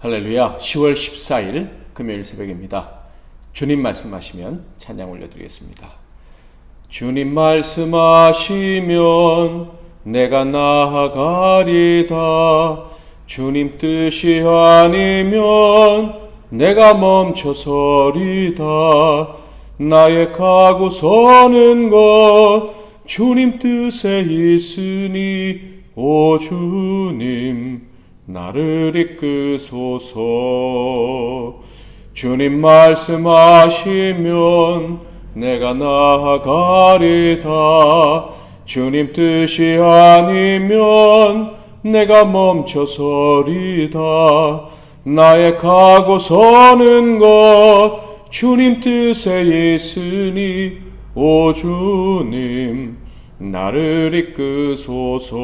할렐루야. 10월 14일 금요일 새벽입니다. 주님 말씀하시면 찬양 올려드리겠습니다. 주님 말씀하시면 내가 나아가리다. 주님 뜻이 아니면 내가 멈춰서리다. 나의 가고 서는 것 주님 뜻에 있으니 오 주님 나를 이끄소서. 주님 말씀하시면 내가 나아가리다. 주님 뜻이 아니면 내가 멈춰서리다. 나의 가고 서는 것 주님 뜻에 있으니 오 주님 나를 이끄소서.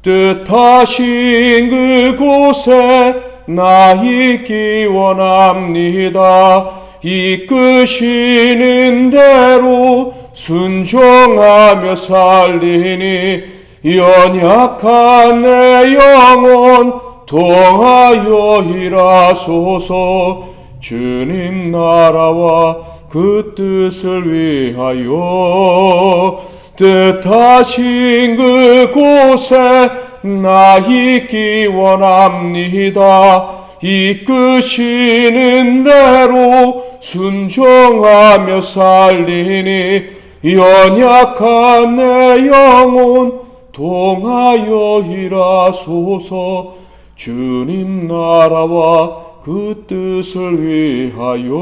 뜻하신 그곳에 나 있기 원합니다. 이끄시는 대로 순종하며 살리니 연약한 내 영혼 통하여 일하소서. 주님 나라와 그 뜻을 위하여 뜻하신 그곳에 나 있기 원합니다. 이끄시는 대로 순종하며 살리니 연약한 내 영혼 통하여 일하소서. 주님 나라와 그 뜻을 위하여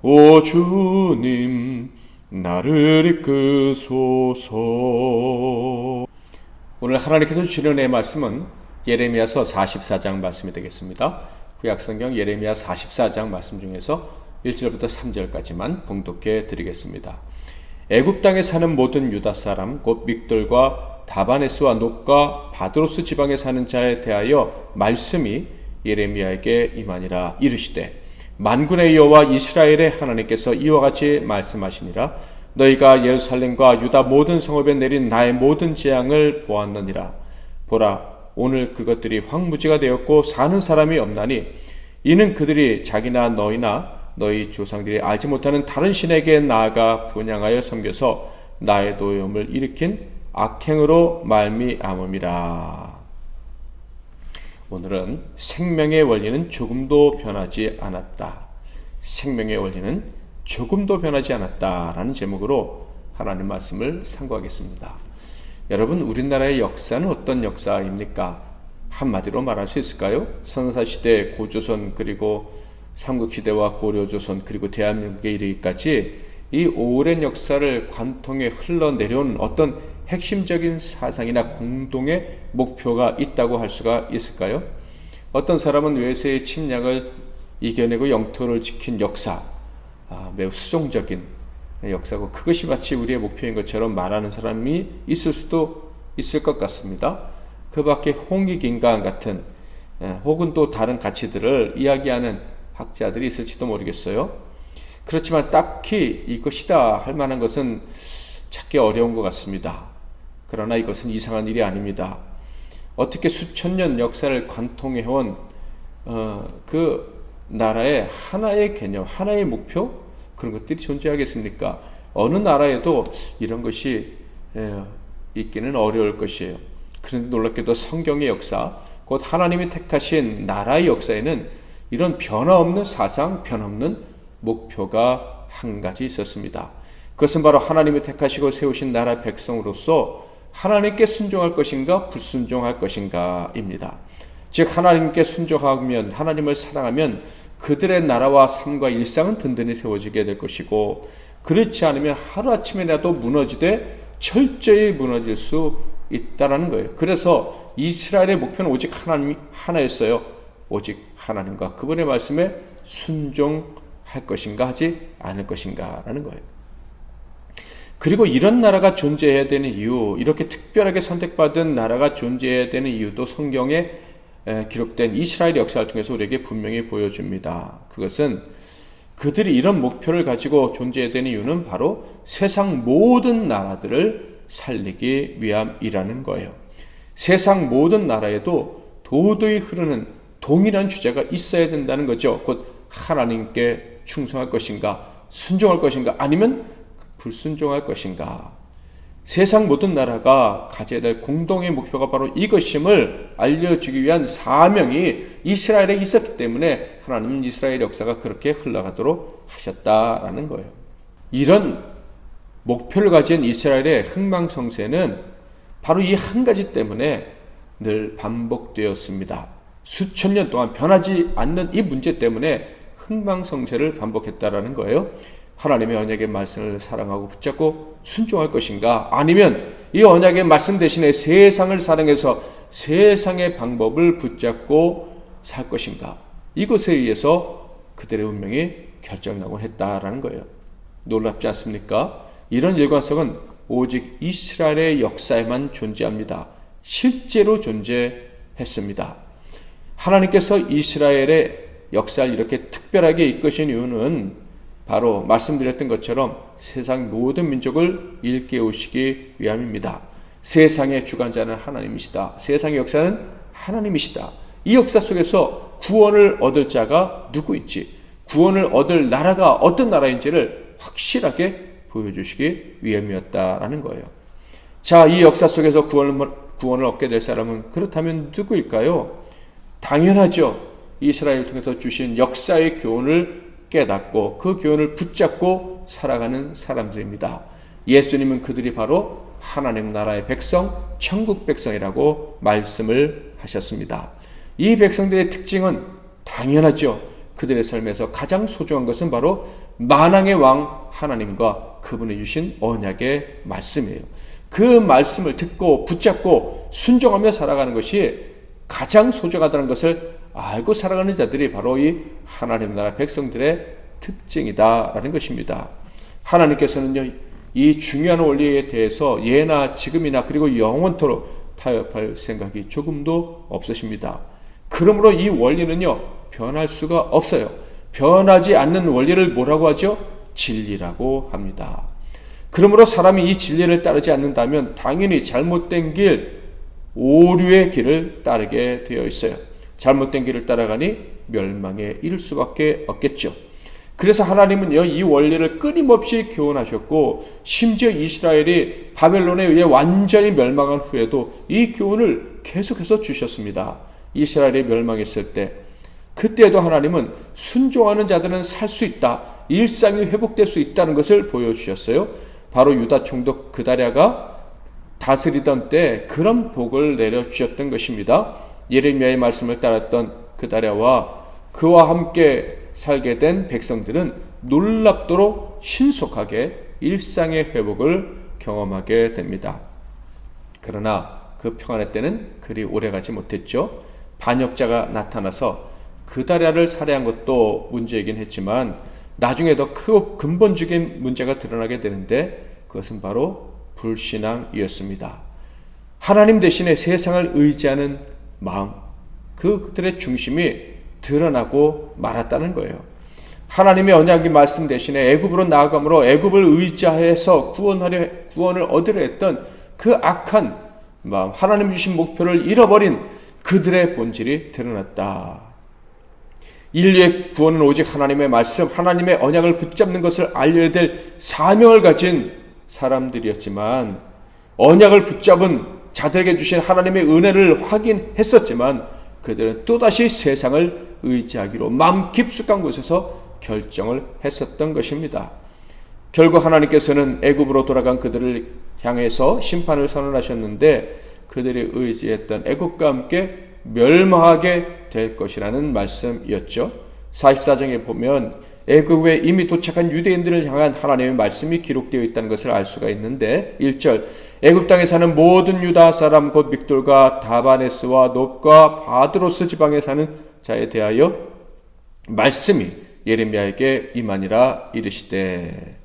오 주님 나를 이끄소서. 오늘 하나님께서 주시는 은혜의 말씀은 예레미야서 44장 말씀이 되겠습니다. 구약성경 예레미야 44장 말씀 중에서 1절부터 3절까지만 봉독해 드리겠습니다. 애굽 땅에 사는 모든 유다 사람 곧 믹돌과 다바네스와 놋과 바드로스 지방에 사는 자에 대하여 말씀이 예레미야에게 임하니라. 이르시되 만군의 여호와 이스라엘의 하나님께서 이와 같이 말씀하시니라. 너희가 예루살렘과 유다 모든 성읍에 내린 나의 모든 재앙을 보았느니라. 보라, 오늘 그것들이 황무지가 되었고 사는 사람이 없나니 이는 그들이 자기나 너희나 너희 조상들이 알지 못하는 다른 신에게 나아가 분향하여 섬겨서 나의 노여움을 일으킨 악행으로 말미암음이라. 오늘은 생명의 원리는 조금도 변하지 않았다. 생명의 원리는 조금도 변하지 않았다라는 제목으로 하나님 말씀을 상고하겠습니다. 여러분, 우리나라의 역사는 어떤 역사입니까? 한마디로 말할 수 있을까요? 선사시대, 고조선, 그리고 삼국시대와 고려조선, 그리고 대한민국에 이르기까지 이 오랜 역사를 관통해 흘러내려온 어떤 핵심적인 사상이나 공동의 목표가 있다고 할 수가 있을까요? 어떤 사람은 외세의 침략을 이겨내고 영토를 지킨 역사, 매우 수종적인 역사고 그것이 마치 우리의 목표인 것처럼 말하는 사람이 있을 수도 있을 것 같습니다. 그 밖에 홍익인간 같은 혹은 또 다른 가치들을 이야기하는 학자들이 있을지도 모르겠어요. 그렇지만 딱히 이것이다 할 만한 것은 찾기 어려운 것 같습니다. 그러나 이것은 이상한 일이 아닙니다. 어떻게 수천 년 역사를 관통해온 그 나라의 하나의 개념, 하나의 목표, 그런 것들이 존재하겠습니까? 어느 나라에도 이런 것이 있기는 어려울 것이에요. 그런데 놀랍게도 성경의 역사, 곧 하나님이 택하신 나라의 역사에는 이런 변화없는 사상, 변함없는 목표가 한 가지 있었습니다. 그것은 바로 하나님이 택하시고 세우신 나라 백성으로서 하나님께 순종할 것인가 불순종할 것인가 입니다. 즉 하나님께 순종하면, 하나님을 사랑하면 그들의 나라와 삶과 일상은 든든히 세워지게 될 것이고, 그렇지 않으면 하루아침에라도 무너지되 철저히 무너질 수 있다라는 거예요. 그래서 이스라엘의 목표는 오직 하나였어요. 오직 하나님과 그분의 말씀에 순종할 것인가 하지 않을 것인가 라는 거예요. 그리고 이런 나라가 존재해야 되는 이유, 이렇게 특별하게 선택받은 나라가 존재해야 되는 이유도 성경에 기록된 이스라엘 역사를 통해서 우리에게 분명히 보여줍니다. 그것은 그들이 이런 목표를 가지고 존재해야 되는 이유는 바로 세상 모든 나라들을 살리기 위함이라는 거예요. 세상 모든 나라에도 도도히 흐르는 동일한 주제가 있어야 된다는 거죠. 곧 하나님께 충성할 것인가, 순종할 것인가, 아니면 불순종할 것인가. 세상 모든 나라가 가져야 될 공동의 목표가 바로 이것임을 알려주기 위한 사명이 이스라엘에 있었기 때문에 하나님은 이스라엘 역사가 그렇게 흘러가도록 하셨다라는 거예요. 이런 목표를 가진 이스라엘의 흥망성쇠는 바로 이 한 가지 때문에 늘 반복되었습니다. 수천 년 동안 변하지 않는 이 문제 때문에 흥망성쇠를 반복했다라는 거예요. 하나님의 언약의 말씀을 사랑하고 붙잡고 순종할 것인가, 아니면 이 언약의 말씀 대신에 세상을 사랑해서 세상의 방법을 붙잡고 살 것인가, 이것에 의해서 그들의 운명이 결정나곤 했다라는 거예요. 놀랍지 않습니까? 이런 일관성은 오직 이스라엘의 역사에만 존재합니다. 실제로 존재했습니다. 하나님께서 이스라엘의 역사를 이렇게 특별하게 이끄신 이유는 바로 말씀드렸던 것처럼 세상 모든 민족을 일깨우시기 위함입니다. 세상의 주관자는 하나님이시다. 세상의 역사는 하나님이시다. 이 역사 속에서 구원을 얻을 자가 누구인지, 구원을 얻을 나라가 어떤 나라인지를 확실하게 보여주시기 위함이었다라는 거예요. 자, 이 역사 속에서 구원을 얻게 될 사람은 그렇다면 누구일까요? 당연하죠. 이스라엘을 통해서 주신 역사의 교훈을 깨닫고 그 교훈을 붙잡고 살아가는 사람들입니다. 예수님은 그들이 바로 하나님 나라의 백성, 천국 백성이라고 말씀을 하셨습니다. 이 백성들의 특징은 당연하죠. 그들의 삶에서 가장 소중한 것은 바로 만왕의 왕 하나님과 그분이 주신 언약의 말씀이에요. 그 말씀을 듣고 붙잡고 순종하며 살아가는 것이 가장 소중하다는 것을 알고 살아가는 자들이 바로 이 하나님 나라 백성들의 특징이다라는 것입니다. 하나님께서는요, 이 중요한 원리에 대해서 예나 지금이나 그리고 영원토록 타협할 생각이 조금도 없으십니다. 그러므로 이 원리는요, 변할 수가 없어요. 변하지 않는 원리를 뭐라고 하죠? 진리라고 합니다. 그러므로 사람이 이 진리를 따르지 않는다면 당연히 잘못된 길, 오류의 길을 따르게 되어 있어요. 잘못된 길을 따라가니 멸망에 이를 수밖에 없겠죠. 그래서 하나님은요, 이 원리를 끊임없이 교훈하셨고, 심지어 이스라엘이 바벨론에 의해 완전히 멸망한 후에도 이 교훈을 계속해서 주셨습니다. 이스라엘이 멸망했을 때, 그때도 하나님은 순종하는 자들은 살 수 있다, 일상이 회복될 수 있다는 것을 보여주셨어요. 바로 유다 총독 그다랴가 다스리던 때 그런 복을 내려주셨던 것입니다. 예레미야의 말씀을 따랐던 그다랴와 그와 함께 살게 된 백성들은 놀랍도록 신속하게 일상의 회복을 경험하게 됩니다. 그러나 그 평안의 때는 그리 오래가지 못했죠. 반역자가 나타나서 그다랴를 살해한 것도 문제이긴 했지만 나중에 더 크고 근본적인 문제가 드러나게 되는데 그것은 바로 불신앙이었습니다. 하나님 대신에 세상을 의지하는 마음, 그들의 중심이 드러나고 말았다는 거예요. 하나님의 언약의 말씀 대신에 애굽으로 나아감으로 애굽을 의지해서 구원을 얻으려 했던 그 악한 마음, 하나님 주신 목표를 잃어버린 그들의 본질이 드러났다. 인류의 구원은 오직 하나님의 말씀, 하나님의 언약을 붙잡는 것을 알려야 될 사명을 가진 사람들이었지만, 언약을 붙잡은 자들에게 주신 하나님의 은혜를 확인했었지만 그들은 또다시 세상을 의지하기로 마음 깊숙한 곳에서 결정을 했었던 것입니다. 결국 하나님께서는 애굽으로 돌아간 그들을 향해서 심판을 선언하셨는데 그들이 의지했던 애굽과 함께 멸망하게 될 것이라는 말씀이었죠. 44장에 보면 애굽에 이미 도착한 유대인들을 향한 하나님의 말씀이 기록되어 있다는 것을 알 수가 있는데 1절 애굽 땅에 사는 모든 유다 사람 곧 믹돌과 다바네스와 놉과 바드로스 지방에 사는 자에 대하여 말씀이 예레미야에게 임하니라 이르시되,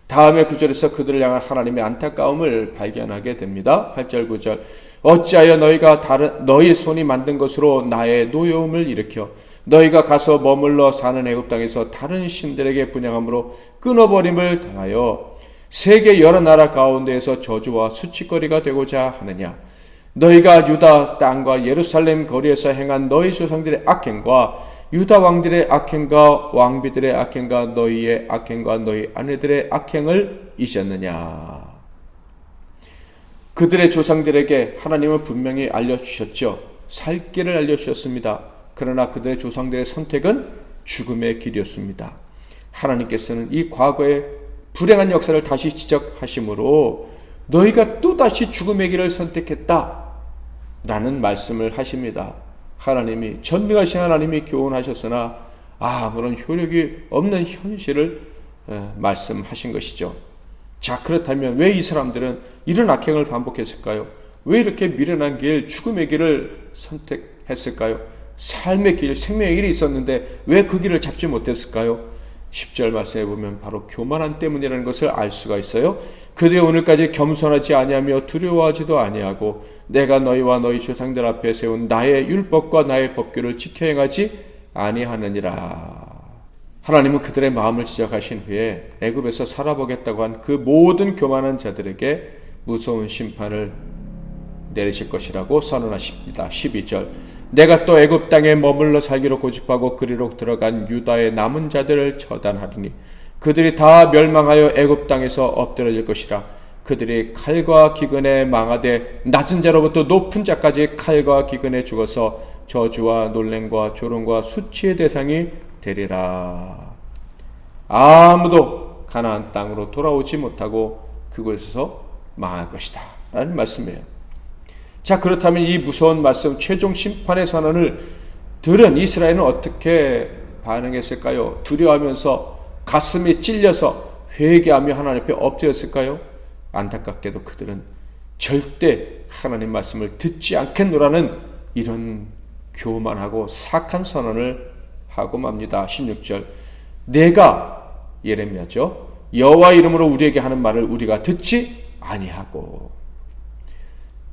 다음의 구절에서 그들을 향한 하나님의 안타까움을 발견하게 됩니다. 8절 9절 어찌하여 너희가 너희 손이 만든 것으로 나의 노여움을 일으켜 너희가 가서 머물러 사는 애굽 땅에서 다른 신들에게 분향함으로 끊어버림을 당하여 세계 여러 나라 가운데에서 저주와 수치거리가 되고자 하느냐. 너희가 유다 땅과 예루살렘 거리에서 행한 너희 조상들의 악행과 유다 왕들의 악행과 왕비들의 악행과 너희의 악행과 너희 아내들의 악행을 잊었느냐. 그들의 조상들에게 하나님은 분명히 알려주셨죠. 살 길을 알려주셨습니다. 그러나 그들의 조상들의 선택은 죽음의 길이었습니다. 하나님께서는 이 과거의 불행한 역사를 다시 지적하심으로 너희가 또다시 죽음의 길을 선택했다 라는 말씀을 하십니다. 하나님이, 전능하신 하나님이 교훈하셨으나 아무런 효력이 없는 현실을 말씀하신 것이죠. 자, 그렇다면 왜 이 사람들은 이런 악행을 반복했을까요? 왜 이렇게 미련한 길, 죽음의 길을 선택했을까요? 삶의 길, 생명의 길이 있었는데 왜 그 길을 잡지 못했을까요? 10절 말씀해 보면 바로 교만함 때문이라는 것을 알 수가 있어요. 그들이 오늘까지 겸손하지 아니하며 두려워하지도 아니하고 내가 너희와 너희 조상들 앞에 세운 나의 율법과 나의 법규를 지켜 행하지 아니하느니라. 하나님은 그들의 마음을 지적하신 후에 애굽에서 살아보겠다고 한 그 모든 교만한 자들에게 무서운 심판을 내리실 것이라고 선언하십니다. 12절 내가 또 애굽 땅에 머물러 살기로 고집하고 그리로 들어간 유다의 남은 자들을 처단하리니 그들이 다 멸망하여 애굽 땅에서 엎드러질 것이라. 그들이 칼과 기근에 망하되 낮은 자로부터 높은 자까지 칼과 기근에 죽어서 저주와 놀램과 조롱과 수치의 대상이 되리라. 아무도 가나안 땅으로 돌아오지 못하고 그곳에서 망할 것이다 라는 말씀이에요. 자, 그렇다면 이 무서운 말씀, 최종 심판의 선언을 들은 이스라엘은 어떻게 반응했을까요? 두려워하면서 가슴이 찔려서 회개하며 하나님 앞에 엎드렸을까요? 안타깝게도 그들은 절대 하나님 말씀을 듣지 않겠노라는 이런 교만하고 사악한 선언을 하고 맙니다. 16절 내가, 예레미야죠, 여호와 이름으로 우리에게 하는 말을 우리가 듣지 아니하고,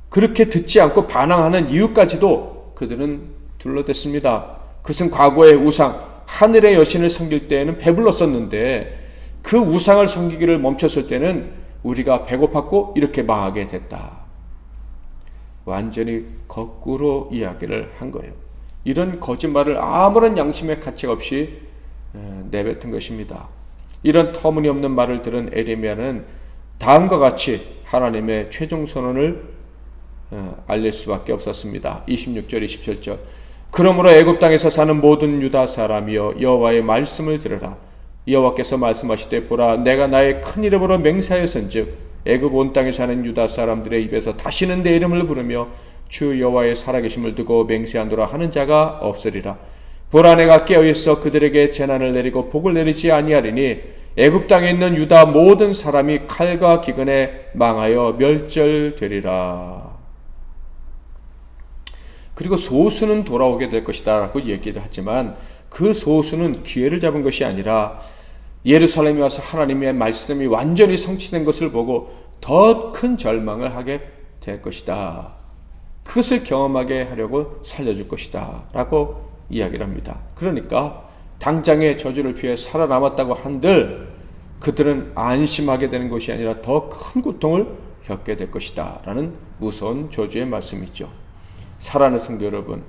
그렇게 듣지 않고 반항하는 이유까지도 그들은 둘러댔습니다. 그것은 과거의 우상, 하늘의 여신을 섬길 때에는 배불렀었는데 그 우상을 섬기기를 멈췄을 때는 우리가 배고팠고 이렇게 망하게 됐다. 완전히 거꾸로 이야기를 한 거예요. 이런 거짓말을 아무런 양심의 가책 없이 내뱉은 것입니다. 이런 터무니없는 말을 들은 에레미야는 다음과 같이 하나님의 최종 선언을 알릴 수밖에 없었습니다. 26절 27절 그러므로 애굽 땅에서 사는 모든 유다 사람이여 여호와의 말씀을 들으라. 여호와께서 말씀하시되 보라 내가 나의 큰 이름으로 맹세하였은즉 애굽 온 땅에 사는 유다 사람들의 입에서 다시는 내 이름을 부르며 주 여호와의 살아계심을 두고 맹세하노라 하는 자가 없으리라. 보라 내가 깨어있어 그들에게 재난을 내리고 복을 내리지 아니하리니 애굽 땅에 있는 유다 모든 사람이 칼과 기근에 망하여 멸절되리라. 그리고 소수는 돌아오게 될 것이다 라고 얘기를 하지만 그 소수는 기회를 잡은 것이 아니라 예루살렘에 와서 하나님의 말씀이 완전히 성취된 것을 보고 더 큰 절망을 하게 될 것이다. 그것을 경험하게 하려고 살려줄 것이다 라고 이야기를 합니다. 그러니까 당장의 저주를 피해 살아남았다고 한들 그들은 안심하게 되는 것이 아니라 더 큰 고통을 겪게 될 것이다 라는 무서운 저주의 말씀이죠. 사랑하는 성도 여러분,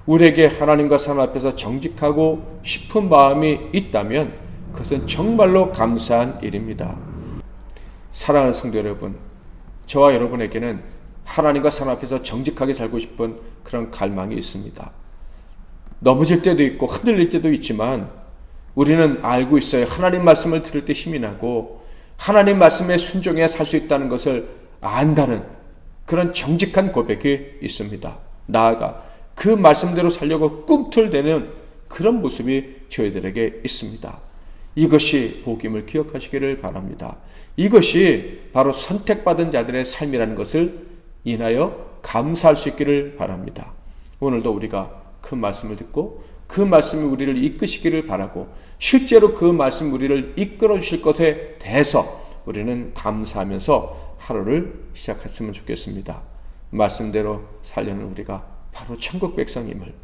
우리에게 하나님과 사람 앞에서 정직하고 싶은 마음이 있다면 그것은 정말로 감사한 일입니다. 사랑하는 성도 여러분, 저와 여러분에게는 하나님과 사람 앞에서 정직하게 살고 싶은 그런 갈망이 있습니다. 넘어질 때도 있고 흔들릴 때도 있지만 우리는 알고 있어요. 하나님 말씀을 들을 때 힘이 나고 하나님 말씀에 순종해야 살 수 있다는 것을 안다는 그런 정직한 고백이 있습니다. 나아가 그 말씀대로 살려고 꿈틀대는 그런 모습이 저희들에게 있습니다. 이것이 복임을 기억하시기를 바랍니다. 이것이 바로 선택받은 자들의 삶이라는 것을 인하여 감사할 수 있기를 바랍니다. 오늘도 우리가 그 말씀을 듣고 그 말씀이 우리를 이끄시기를 바라고 실제로 그 말씀 우리를 이끌어 주실 것에 대해서 우리는 감사하면서 하루를 시작했으면 좋겠습니다. 말씀대로 살려는 우리가 바로 천국 백성임을,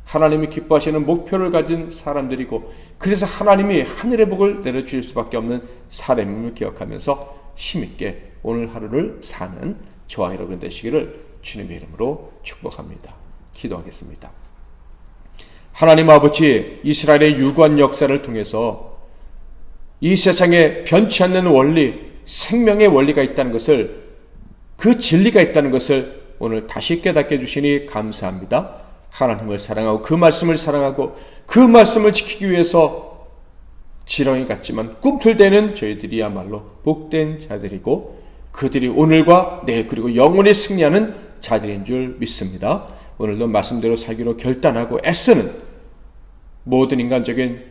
하나님이 기뻐하시는 목표를 가진 사람들이고 그래서 하나님이 하늘의 복을 내려주실 수밖에 없는 사람임을 기억하면서 힘있게 오늘 하루를 사는 저와 여러분 되시기를 주님의 이름으로 축복합니다. 기도하겠습니다. 하나님 아버지, 이스라엘의 유구한 역사를 통해서 이 세상에 변치 않는 원리, 생명의 원리가 있다는 것을, 그 진리가 있다는 것을 오늘 다시 깨닫게 해주시니 감사합니다. 하나님을 사랑하고 그 말씀을 사랑하고 그 말씀을 지키기 위해서 지렁이 같지만 꿈틀대는 저희들이야말로 복된 자들이고, 그들이 오늘과 내일 그리고 영원히 승리하는 자들인 줄 믿습니다. 오늘도 말씀대로 살기로 결단하고 애쓰는 모든 인간적인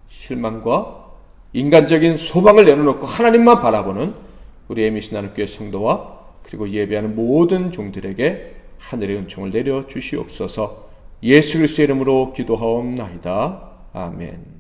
실망과 인간적인 소망을 내려놓고 하나님만 바라보는 우리 에미신 나눔교회 성도와 그리고 예배하는 모든 종들에게 하늘의 은총을 내려 주시옵소서. 예수 그리스도의 이름으로 기도하옵나이다. 아멘.